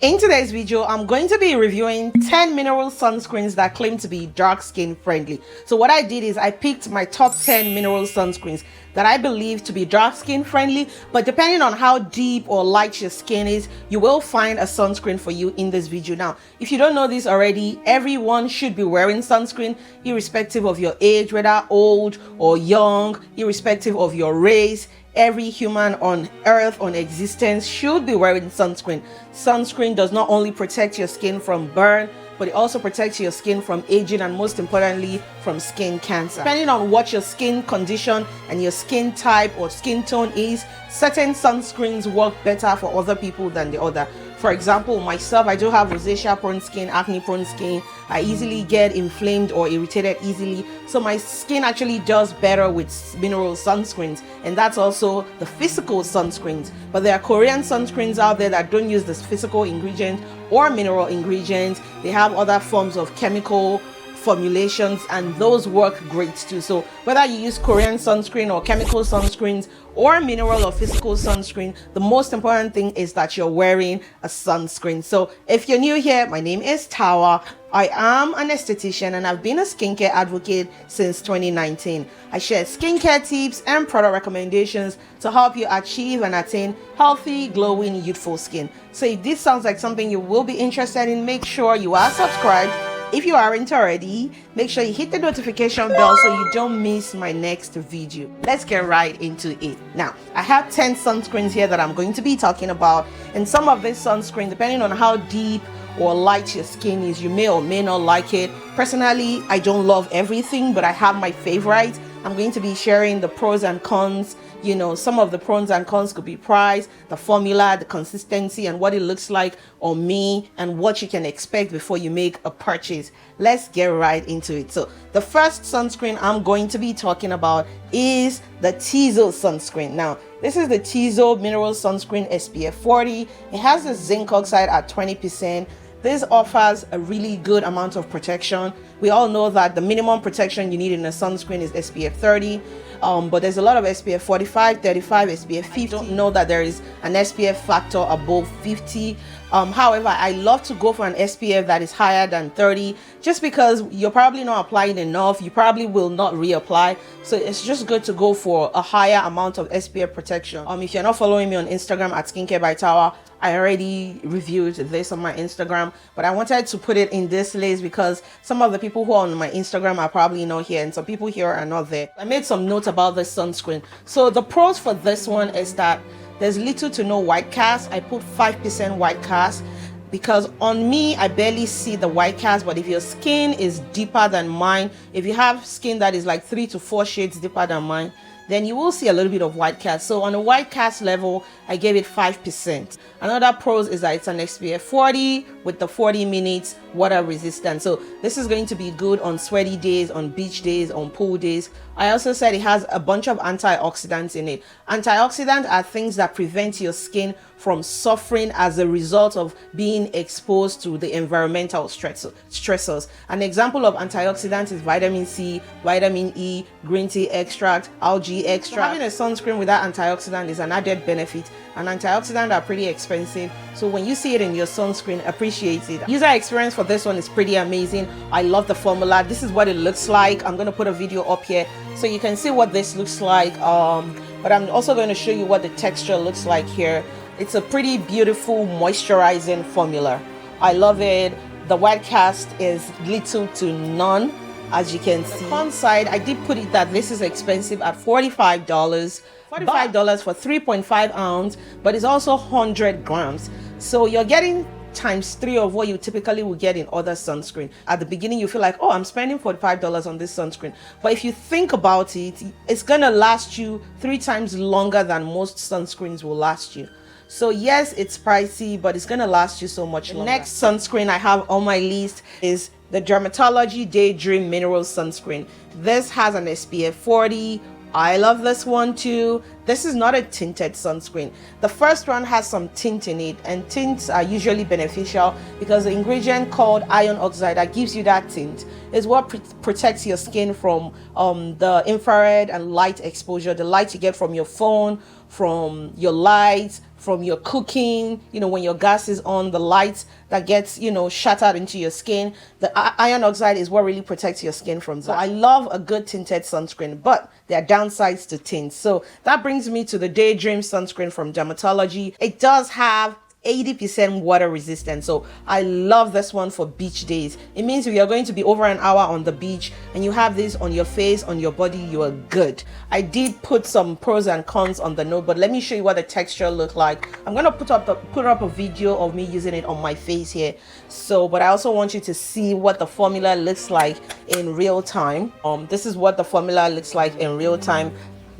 In today's video, I'm going to be reviewing 10 mineral sunscreens that claim to be dark skin friendly. So what I did is I picked my top 10 mineral sunscreens that I believe to be dark skin friendly, but depending on how deep or light your skin is, you will find a sunscreen for you in this video. Now, if you don't know this already, everyone should be wearing sunscreen irrespective of your age, whether old or young, irrespective of your race. Every human on earth, on existence, should be wearing sunscreen. Sunscreen does not only protect your skin from burn, but it also protects your skin from aging and most importantly from skin cancer. Depending on what your skin condition and your skin type or skin tone is, certain sunscreens work better for other people than the other. For example, myself, I do have rosacea prone skin, acne prone skin. I easily get inflamed or irritated easily. So my skin actually does better with mineral sunscreens. And that's also the physical sunscreens. But there are Korean sunscreens out there that don't use this physical ingredient or mineral ingredients. They have other forms of chemical formulations and those work great too. So whether you use Korean sunscreen or chemical sunscreens or mineral or physical sunscreen, the most important thing is that you're wearing a sunscreen. So if you're new here, my name is TAWAH. I am an esthetician and I've been a skincare advocate since 2019. I share skincare tips and product recommendations to help you achieve and attain healthy, glowing, youthful skin. So if this sounds like something you will be interested in, make sure you are subscribed. If you aren't already, make sure you hit the notification bell so you don't miss my next video. Let's get right into it. Now, I have 10 sunscreens here that I'm going to be talking about, and some of these sunscreens, depending on how deep or light your skin is, you may or may not like it. Personally, I don't love everything, but I have my favorites. I'm going to be sharing the pros and cons. You know, some of the pros and cons could be price, the formula, the consistency, and what it looks like on me, and what you can expect before you make a purchase. Let's get right into it. So the first sunscreen I'm going to be talking about is the Tizo sunscreen. Now, this is the Tizo Mineral Sunscreen SPF 40. It has the zinc oxide at 20%. This offers a really good amount of protection. We all know that the minimum protection you need in a sunscreen is SPF 30, but there's a lot of SPF 45, 35, SPF 50. I don't know that there is an SPF factor above 50. However, I love to go for an SPF that is higher than 30 just because you're probably not applying enough. You probably will not reapply. So it's just good to go for a higher amount of SPF protection. If you're not following me on Instagram at Skincare by TAWAH, I already reviewed this on my Instagram, but I wanted to put it in this list because some of the people who are on my Instagram are probably not here and some people here are not there. I made some notes about this sunscreen. So the pros for this one is that there's little to no white cast. I put 5% white cast because on me, I barely see the white cast, but if your skin is deeper than mine, if you have skin that is like 3 to 4 shades deeper than mine, then you will see a little bit of white cast. So on a white cast level, I gave it 5%. Another pros is that it's an SPF 40 with the 40 minutes water resistant. So this is going to be good on sweaty days, on beach days, on pool days. I also said it has a bunch of antioxidants in it. Antioxidants are things that prevent your skin from suffering as a result of being exposed to the environmental stressors. An example of antioxidants is vitamin C, vitamin E, green tea extract, algae extract. So having a sunscreen with that antioxidant is an added benefit, and antioxidants are pretty expensive. So when you see it in your sunscreen, appreciate it. User experience for this one is pretty amazing. I love the formula. This is what it looks like. I'm going to put a video up here so you can see what this looks like. But I'm also going to show you what the texture looks like here. It's a pretty beautiful moisturizing formula. I love it. The white cast is little to none, as you can see. On the con side, I did put it that this is expensive at $45. $45 for 3.5 ounce, but it's also 100 grams. So you're getting times 3 of what you typically would get in other sunscreen. At the beginning, you feel like, oh, I'm spending $45 on this sunscreen. But if you think about it, it's gonna last you 3 times longer than most sunscreens will last you. So yes, it's pricey, but it's gonna last you so much longer. The next sunscreen I have on my list is the Dermatology Daydream Mineral Sunscreen. This has an SPF 40. I love this one too. This is not a tinted sunscreen. The first one has some tint in it, and tints are usually beneficial because the ingredient called iron oxide that gives you that tint is what protects your skin from the infrared and light exposure, the light you get from your phone, from your lights, from your cooking, you know, when your gas is on, the light that gets, you know, shattered into your skin. The iron oxide is what really protects your skin from that. So I love a good tinted sunscreen, but there are downsides to tints. So that brings me to the Daydream sunscreen from Dermatology. It does have 80% water resistant, so I love this one for beach days. It means if you're going to be over an hour on the beach and you have this on your face, on your body, you are good. I did put some pros and cons on the note, but let me show you what the texture look like. I'm gonna put up a video of me using it on my face here. So, but I also want you to see what the formula looks like in real time. This is what the formula looks like in real time.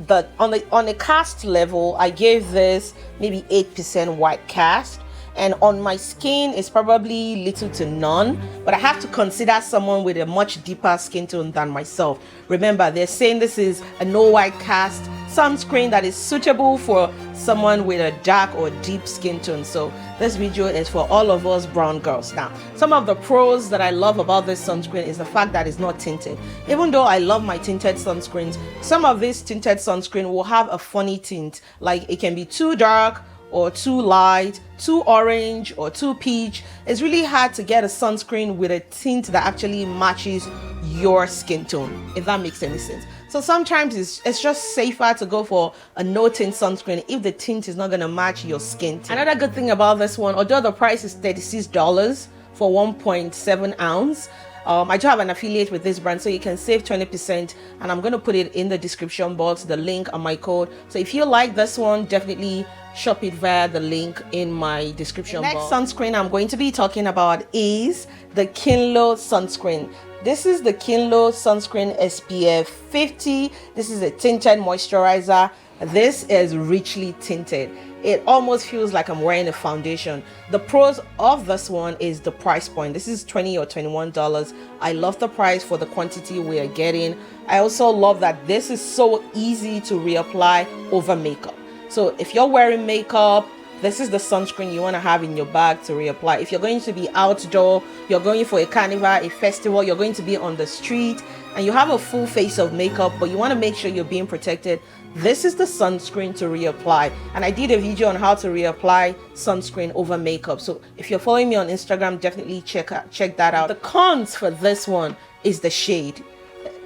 But on the cast level, I gave this maybe 8% white cast, and on my skin it's probably little to none, but I have to consider someone with a much deeper skin tone than myself. Remember, they're saying this is a no white cast sunscreen that is suitable for someone with a dark or deep skin tone. So this video is for all of us brown girls. Now, some of the pros that I love about this sunscreen is the fact that it's not tinted. Even though I love my tinted sunscreens, some of this tinted sunscreen will have a funny tint, like it can be too dark or too light, too orange or too peach. It's really hard to get a sunscreen with a tint that actually matches your skin tone, if that makes any sense. So sometimes it's just safer to go for a no tint sunscreen if the tint is not going to match your skin tint. Another good thing about this one, although the price is $36 for 1.7 ounce, I do have an affiliate with this brand, so you can save 20%, and I'm going to put it in the description box, the link and my code. So if you like this one, definitely shop it via the link in my description box. Next sunscreen I'm going to be talking about is the Kinlo sunscreen. This is the Kinlo Sunscreen SPF 50. This is a tinted moisturizer. This is richly tinted. It almost feels like I'm wearing a foundation. The pros of this one is the price point. This is $20 or $21. I love the price for the quantity we are getting. I also love that this is so easy to reapply over makeup. So if you're wearing makeup, this is the sunscreen you want to have in your bag to reapply. If you're going to be outdoor, you're going for a carnival, a festival, you're going to be on the street, and you have a full face of makeup, but you want to make sure you're being protected, this is the sunscreen to reapply. And I did a video on how to reapply sunscreen over makeup. So if you're following me on Instagram, definitely check that out. The cons for this one is the shade.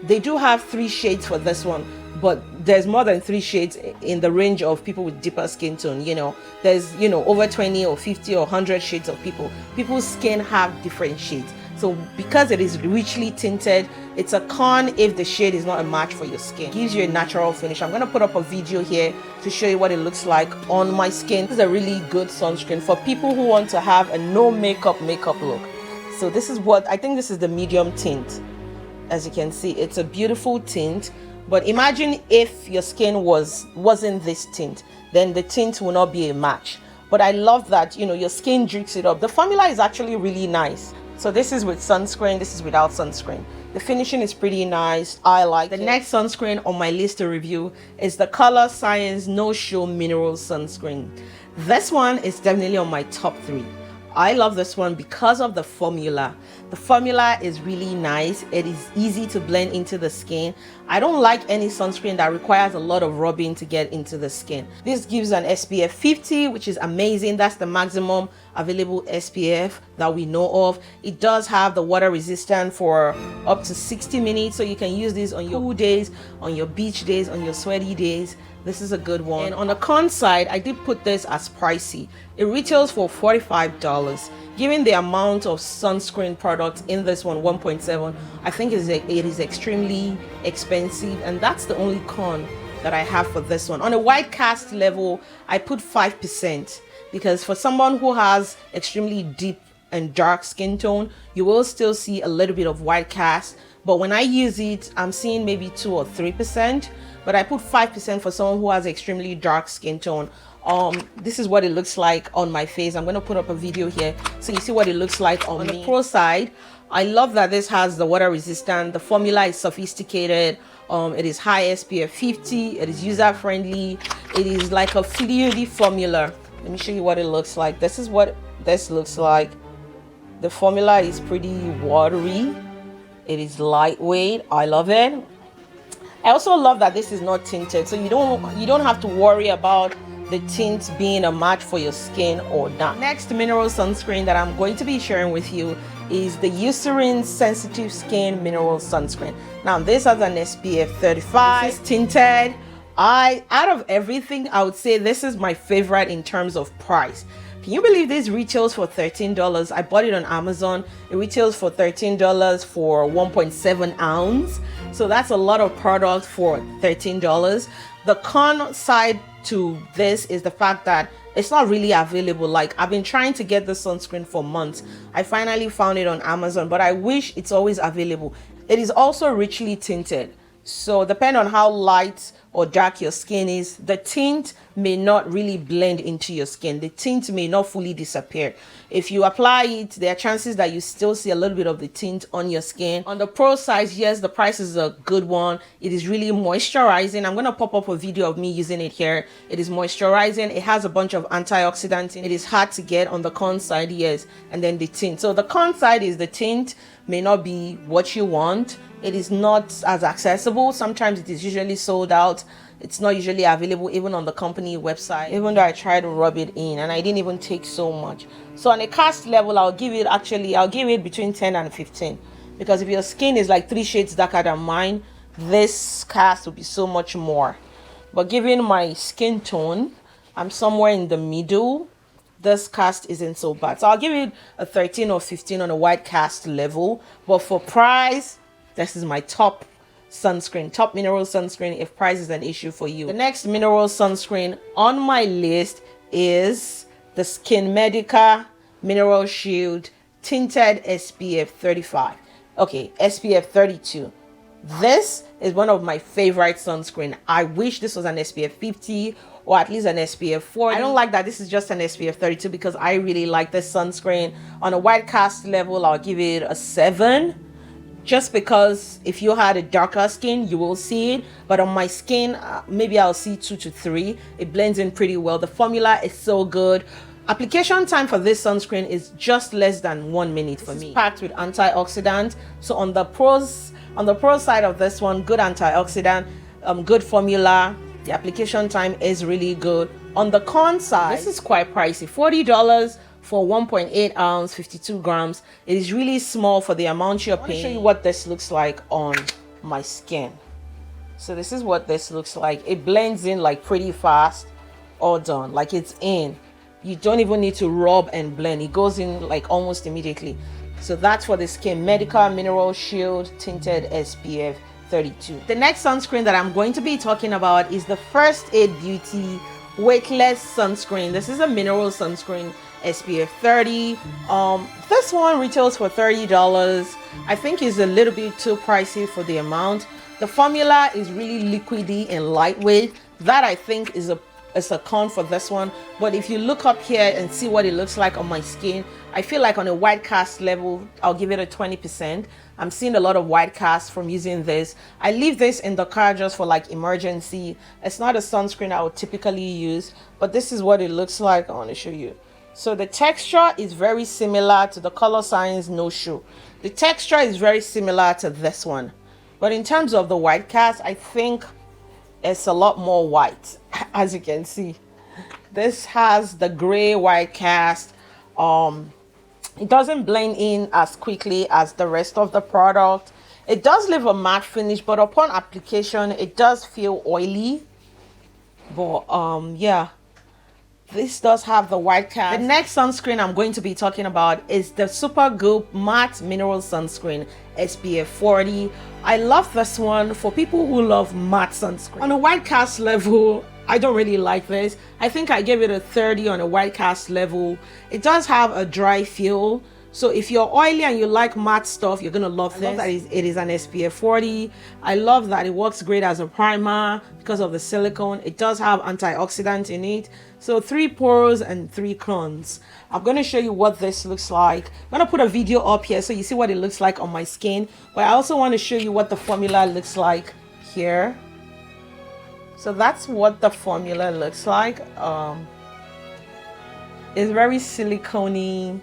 They do have 3 shades for this one, but there's more than 3 shades in the range of people with deeper skin tone. You know, there's, you know, over 20 or 50 or 100 shades of people. People's skin have different shades. So because it is richly tinted, it's a con if the shade is not a match for your skin. It gives you a natural finish. I'm going to put up a video here to show you what it looks like on my skin. This is a really good sunscreen for people who want to have a no makeup look. So this is what I think. This is the medium tint. As you can see, it's a beautiful tint. But imagine if your skin wasn't this tint, then the tint will not be a match. But I love that, you know, your skin drinks it up. The formula is actually really nice. So this is with sunscreen, this is without sunscreen. The finishing is pretty nice. I like it. The next sunscreen on my list to review is the Colorescience No Show Mineral Sunscreen. This one is definitely on my top 3. I love this one because of the formula. The formula is really nice. It is easy to blend into the skin. I don't like any sunscreen that requires a lot of rubbing to get into the skin. This gives an SPF 50, which is amazing. That's the maximum available SPF that we know of. It does have the water resistant for up to 60 minutes, so you can use this on your cool days, on your beach days, on your sweaty days. This is a good one. And on the con side, I did put this as pricey. It retails for $45. Given the amount of sunscreen products in this one, 1.7, I think it is extremely expensive, and that's the only con that I have for this one. On a white cast level, I put 5%, because for someone who has extremely deep and dark skin tone, you will still see a little bit of white cast. But when I use it, I'm seeing maybe 2 or 3%. But I put 5% for someone who has extremely dark skin tone. This is what it looks like on my face. I'm going to put up a video here so you see what it looks like on me. The pro side, I love that this has the water resistant. The formula is sophisticated. It is high SPF 50. It is user friendly. It is like a fluidy formula. Let me show you what it looks like. This is what this looks like. The formula is pretty watery. It is lightweight. I love it. I also love that this is not tinted, so you don't have to worry about the tint being a match for your skin or not. Next mineral sunscreen that I'm going to be sharing with you is the Eucerin Sensitive Skin Mineral Sunscreen. Now this has an SPF 35. This is tinted. Out of everything, I would say this is my favorite in terms of price. Can you believe this retails for $13? I bought it on Amazon. It retails for $13 for 1.7 ounce. So that's a lot of product for $13. The con side to this is the fact that it's not really available. Like, I've been trying to get the sunscreen for months. I finally found it on Amazon, but I wish it's always available. It is also richly tinted. So depending on how light or dark your skin is, the tint may not really blend into your skin. The tint may not fully disappear. If you apply it, there are chances that you still see a little bit of the tint on your skin. On the pro side, yes, the price is a good one. It is really moisturizing. I'm going to pop up a video of me using it here. It is moisturizing. It has a bunch of antioxidants. It is hard to get. On the con side, yes, and then the tint. So the con side is the tint may not be what you want. It is not as accessible. Sometimes it is usually sold out. It's not usually available even on the company website, even though I tried to rub it in and I didn't even take so much. So on a cast level, I'll give it between 10 and 15, because if your skin is like 3 shades darker than mine, this cast will be so much more. But given my skin tone, I'm somewhere in the middle. This cast isn't so bad. So I'll give it a 13 or 15 on a white cast level. But for price, this is my top sunscreen, top mineral sunscreen, if price is an issue for you. The next mineral sunscreen on my list is the SkinMedica Mineral Shield Tinted SPF 35. Okay, SPF 32. This is one of my favorite sunscreen. I wish this was an SPF 50 or at least an SPF 40. I don't like that this is just an SPF 32 because I really like this sunscreen. On a white cast level, I'll give it a 7. Just because if you had a darker skin, you will see it. But on my skin, maybe I'll see 2 to 3. It blends in pretty well. The formula is so good. Application time for this sunscreen is just less than 1 minute for me. It's packed with antioxidant. So on the pro side of this one, good antioxidant, good formula. The application time is really good. On the con side, this is quite pricey. $40 for 1.8 ounce, 52 grams. It is really small for the amount you're paying. I'll show you what this looks like on my skin. So this is what this looks like. It blends in like pretty fast. All done, like it's in. You don't even need to rub and blend. It goes in like almost immediately. So that's for the SkinMedica Mineral Shield Tinted SPF 32. The next sunscreen that I'm going to be talking about is the First Aid Beauty Weightless Sunscreen. This is a mineral sunscreen, SPF 30. This one retails for $30. I think it's a little bit too pricey for the amount. The formula is really liquidy and lightweight. That I think is a con for this one. But if you look up here and see what it looks like on my skin, I feel like on a white cast level, I'll give it a 20%. I'm seeing a lot of white cast from using this. I leave this in the car just for like emergency. It's not a sunscreen I would typically use, but this is what it looks like. I want to show you. So the texture is very similar to the Colorescience No Show. The texture is very similar to this one. But in terms of the white cast, I think it's a lot more white. As you can see, this has the gray white cast. It doesn't blend in as quickly as the rest of the product. It does leave a matte finish, but upon application, it does feel oily. But yeah, this does have the white cast. The next sunscreen I'm going to be talking about is the Supergoop Matte Mineral Sunscreen SPF 40. I love this one for people who love matte sunscreen. On a white cast level, I don't really like this. I think I gave it a 30 on a white cast level. It does have a dry feel. So if you're oily and you like matte stuff, you're gonna love this. It is an SPF 40. I love that it works great as a primer because of the silicone. It does have antioxidants in it. So 3 pores and 3 cons. I'm gonna show you what this looks like. I'm gonna put a video up here so you see what it looks like on my skin. But I also want to show you what the formula looks like here. So that's what the formula looks like. It's very silicone-y.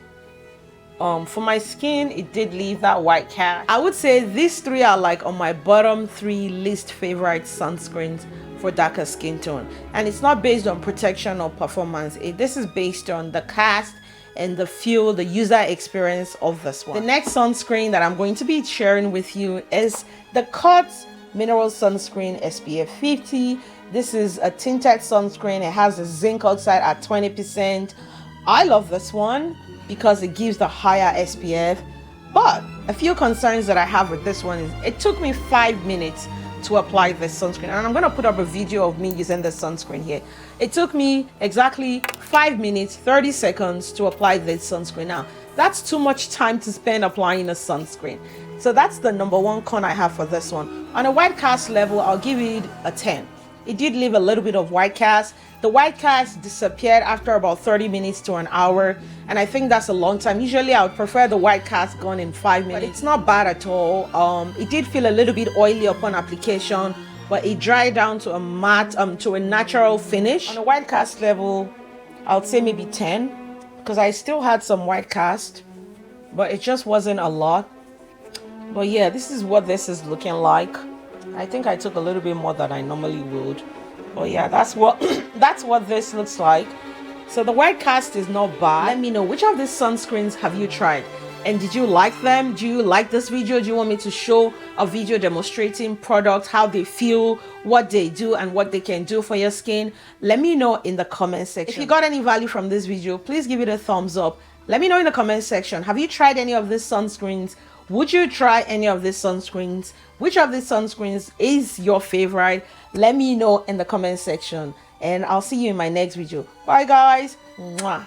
For my skin, it did leave that white cast. I would say these 3 are like on my bottom 3 least favorite sunscreens for darker skin tone, and it's not based on protection or performance. This is based on the cast and the feel, the user experience of this one. The next sunscreen that I'm going to be sharing with you is the Mineral Sunscreen SPF 50. This is a tinted sunscreen. It has a zinc oxide at 20%. I love this one because it gives the higher SPF, but a few concerns that I have with this one is it took me 5 minutes to apply this sunscreen, and I'm going to put up a video of me using this sunscreen here. It took me exactly 5 minutes 30 seconds to apply this sunscreen. Now that's too much time to spend applying a sunscreen, so that's the number one con I have for this one. On a white cast level, I'll give it a 10. It did leave a little bit of white cast. The white cast disappeared after about 30 minutes to an hour, and I think that's a long time. Usually I would prefer the white cast gone in 5 minutes. But it's not bad at all. It did feel a little bit oily upon application, but it dried down to a matte, to a natural finish. On a white cast level, I would say maybe 10, because I still had some white cast, but it just wasn't a lot. But yeah, this is what this is looking like. I think I took a little bit more than I normally would. But yeah, that's what that's what this looks like. So the white cast is not bad. Let me know, which of these sunscreens have you tried, and did you like them? Do you like this video? Do you want me to show a video demonstrating products, how they feel, what they do, and what they can do for your skin? Let me know in the comment section. If you got any value from this video, please give it a thumbs up. Let me know in the comment section, have you tried any of these sunscreens? Would you try any of these sunscreens? Which of these sunscreens is your favorite? Let me know in the comment section, and I'll see you in my next video. Bye guys. Mwah.